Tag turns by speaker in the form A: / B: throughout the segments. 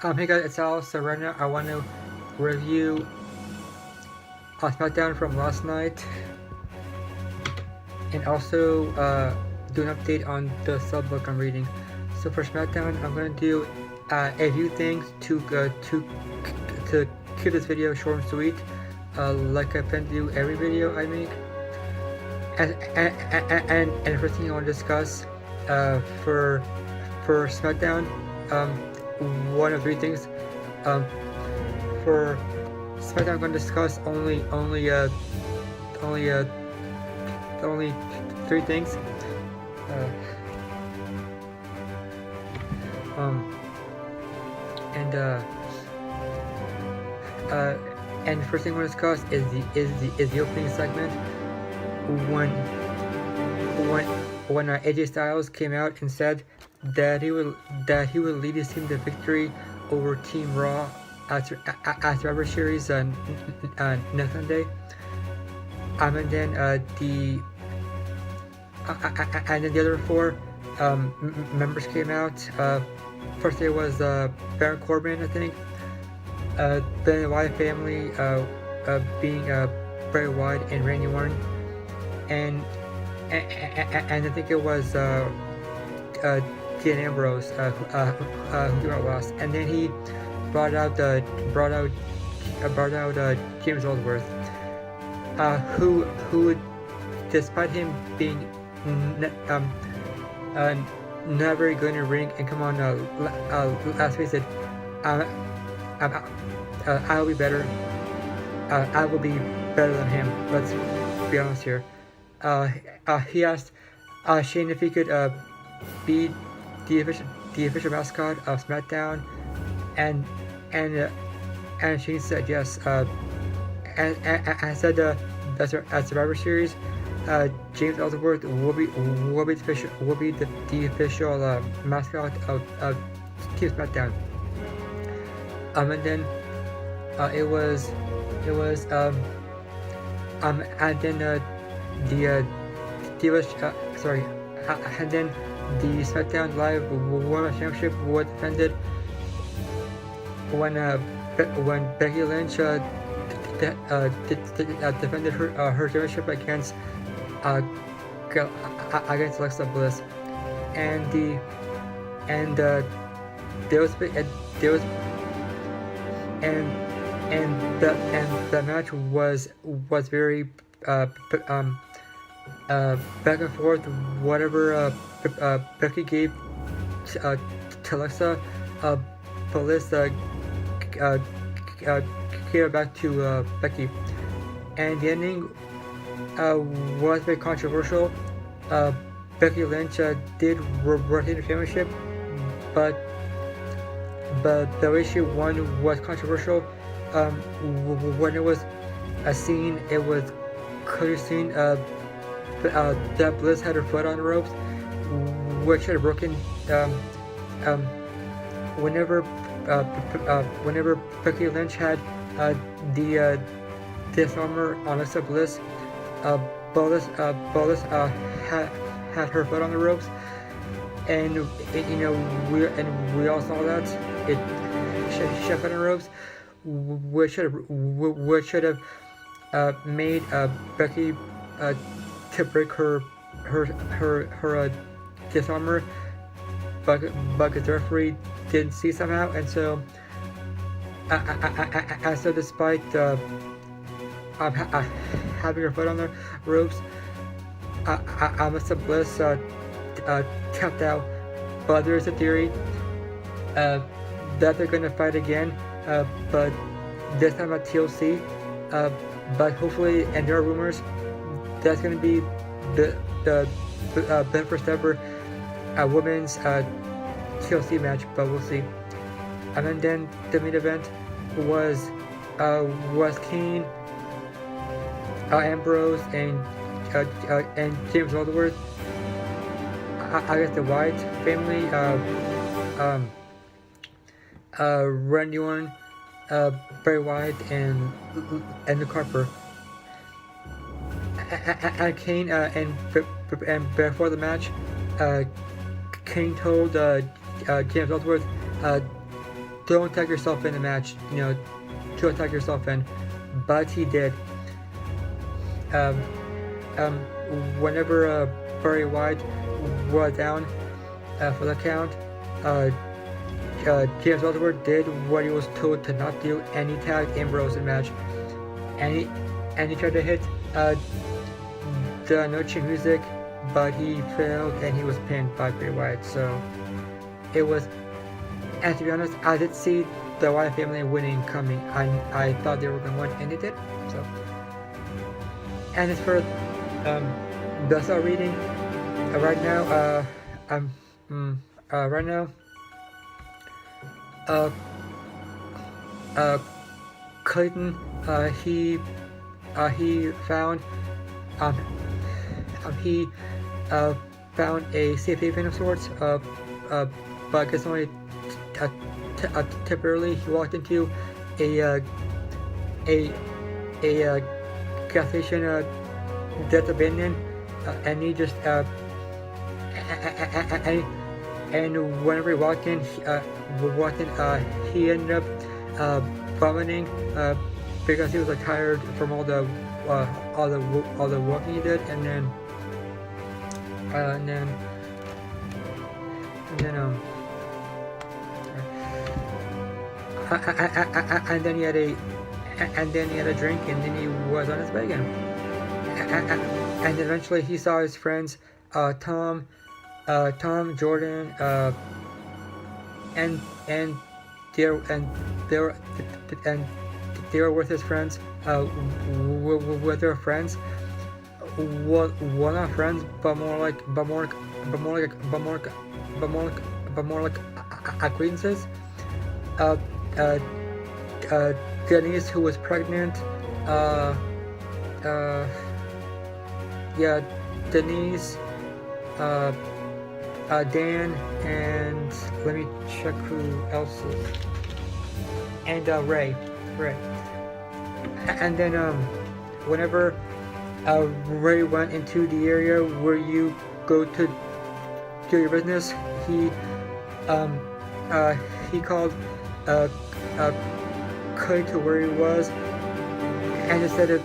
A: Hey guys, it's Al. So right now I want to review Smackdown from last night, and also do an update on the sub book I'm reading. So for Smackdown, I'm going to do a few things to keep this video short and sweet, like I plan to do every video I make. And the first thing I want to discuss for Smackdown, one of three things. For Smackdown, I'm going to discuss only three things. And the first thing I want to discuss is the opening segment when AJ Styles came out and said that he would lead his team to victory over Team Raw at Survivor Series next Sunday. And then the other four members came out. First there was Baron Corbin, I think. Then the Wyatt family, being Bray Wyatt and Randy Orton, and I think it was Dean Ambrose who came out last. And then he brought out James Ellsworth, who despite him being not very good in the ring, and come on, let's face it, I'll be better. I will be better than him. Let's be honest here. He asked Shane if he could be the official mascot of SmackDown, and Shane said yes. And said at Survivor Series, James Ellsworth will be the official mascot of Team SmackDown. And then it was and then the Divas, and then the SmackDown Live Women's Championship was defended when Becky Lynch defended her championship against Alexa Bliss, and the match was very back and forth. Whatever Becky gave to Alexa, Bliss gave it back to Becky, and the ending was very controversial. Becky Lynch did retain the championship, but the way she won was controversial. When it was a scene, it was clearly seen that Bliss had her foot on the ropes, which had broken. Whenever Becky Lynch had the disarmor on Alexa Bliss, Bliss had her foot on the ropes, and we all saw that it she had on the ropes, which should have made Becky to break her disarmor, but the referee didn't see somehow, and so despite having her foot on the ropes, Alexa Bliss tapped out. But there's a theory that they're going to fight again, but this time at TLC. But hopefully, and there are rumors that's going to be the first ever women's TLC match, but we'll see. And then the main event was Kane, Ambrose, and James Ellsworth. I guess the Wyatt family, Randy Orton, Bray Wyatt, and Luke Harper. And Kane, and before the match, Kane told James Ellsworth don't tag yourself in the match. Don't tag yourself in, but he did. Um, um, Whenever Bray Wyatt was down for the count, James Ellsworth did what he was told to not do, and he tagged Ambrose in the match, and he tried to hit the Noche music, but he failed and he was pinned by Bray Wyatt. So it was, and to be honest, I did see the Wyatt family winning coming. I thought they were going to win, and they did. So, and as for the start reading right now, right now, Clayton, he found he found a safe haven of sorts, but I guess only temporarily. He walked into a gas station that's abandoned, and he just and whenever he walked in, he ended up vomiting because he was like tired from all the walking he did, and then he had a drink, and then he was on his way again. And eventually he saw his friends, Tom, Jordan, and they were with his friends, with their friends. Well, not friends, but more like acquaintances. Denise, who was pregnant. Denise, Dan, and let me check who else is. And Ray. And then whenever Ray went into the area where you go to do your business, he called Clay to where he was, and he said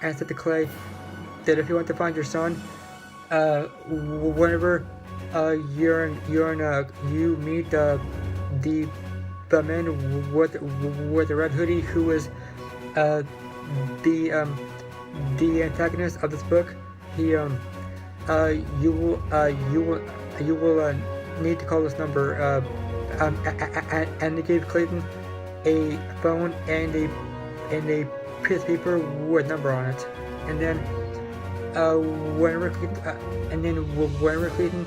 A: and said to Clay that if you want to find your son, whenever you meet the man with the red hoodie, who is the antagonist of this book, you will need to call this number, and they gave Clayton a phone and a piece of paper with a number on it, and then whenever Clayton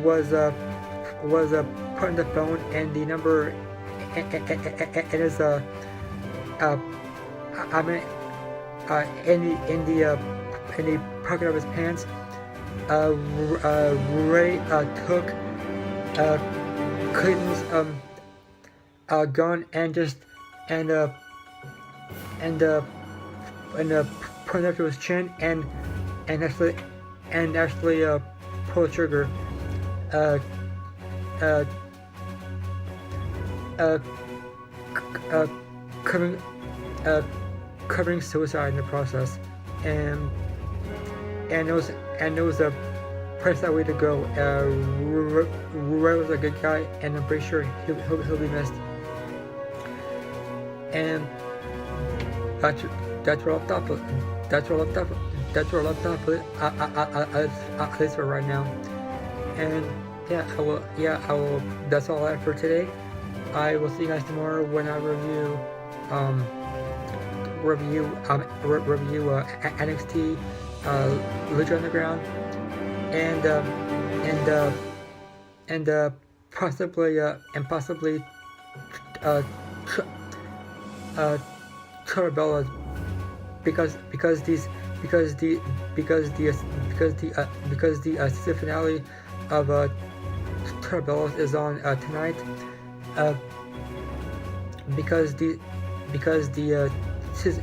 A: was putting the phone and the number in his in the pocket of his pants, Ray took Clayton's gun and put it up to his chin and actually pull the trigger, covering suicide in the process, and it was a price that way to go. Ray was a good guy, and I'm pretty sure he'll be missed. And that's where I left off. At least for right now. And I will. That's all I have for today. I will see you guys tomorrow when I review NXT Lucha Underground and possibly Torabella, because the season finale of Torabella is on tonight. Because the season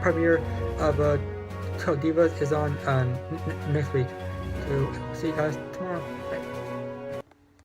A: premiere of Divas is on next week. we'll see you guys tomorrow. Bye.